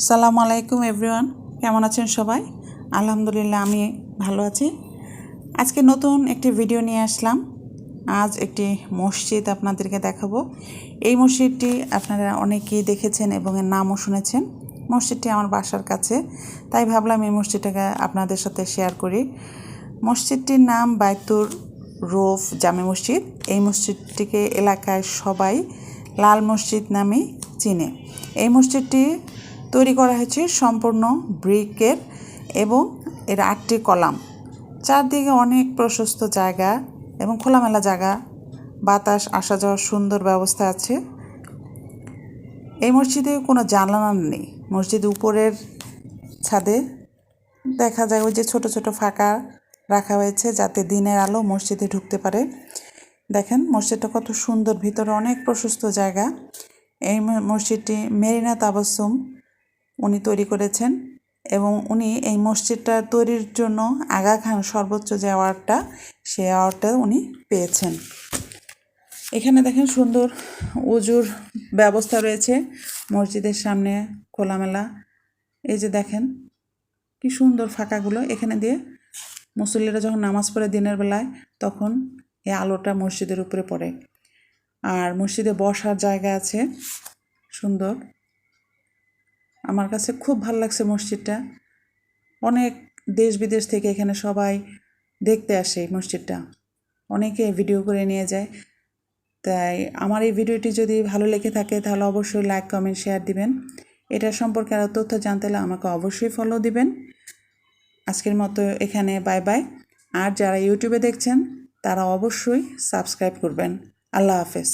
আসসালামু আলাইকুম এভরিওয়ান, কেমন আছেন সবাই? আলহামদুলিল্লাহ আমি ভালো আছি। আজকে নতুন একটি ভিডিও নিয়ে আসলাম। আজ একটি মসজিদ আপনাদেরকে দেখাবো। এই মসজিদটি আপনারা অনেকেই দেখেছেন এবং এর নামও শুনেছেন। মসজিদটি আমার বাসার কাছে, তাই ভাবলাম এই মসজিদটাকে আপনাদের সাথে শেয়ার করি। মসজিদটির নাম বাইতুর রৌফ জামে মসজিদ। এই মসজিদটিকে এলাকায় সবাই লাল মসজিদ নামে চিনে। এই মসজিদটি তৈরি করা হয়েছে সম্পূর্ণ ব্রিকের এবং এর 8টি কলাম। চারদিকে অনেক প্রশস্ত জায়গা এবং খোলামেলা জায়গা, বাতাস আসা যাওয়ার সুন্দর ব্যবস্থা আছে। এই মসজিদে কোনো জানালা নেই। মসজিদ উপরের ছাদে দেখা যায় ওই যে ছোট ছোট ফাঁকা রাখা হয়েছে যাতে দিনের আলো মসজিদে ঢুকতে পারে। দেখেন মসজিদটা কত সুন্দর, ভিতরে অনেক প্রশস্ত জায়গা। এই মসজিদটি মেরিনা তাবাসসুম উনি তৈরি করেছেন এবং উনি এই মসজিদটা তৈরির জন্য আগা খান সর্বোচ্চ যে অ্যাওয়ার্ডটা, সেই অ্যাওয়ার্ডটা উনি পেয়েছেন। এখানে দেখেন সুন্দর উজুর ব্যবস্থা রয়েছে মসজিদের সামনে, খোলামেলা। এই যে দেখেন কি সুন্দর ফাঁকাগুলো, এখানে দিয়ে মুসল্লিরা যখন নামাজ পড়ে দিনের বেলায় তখন এই আলোটা মসজিদের উপরে পড়ে। আর মসজিদে বসার জায়গা আছে সুন্দর। আমার কাছে খুব ভালো লাগছে মসজিদটা। অনেক দেশ বিদেশ থেকে এখানে সবাই দেখতে আসে এই মসজিদটা, অনেকে ভিডিও করে নিয়ে যায়। তাই আমার এই ভিডিওটি যদি ভালো লেগে থাকে তাহলে অবশ্যই লাইক, কমেন্ট, শেয়ার দিবেন। এটা সম্পর্কে আরও তথ্য জানতে হলে আমাকে অবশ্যই ফলো দিবেন। আজকের মতো এখানে বাই বাই। আর যারা ইউটিউবে দেখছেন তারা অবশ্যই সাবস্ক্রাইব করবেন। আল্লাহ হাফেজ।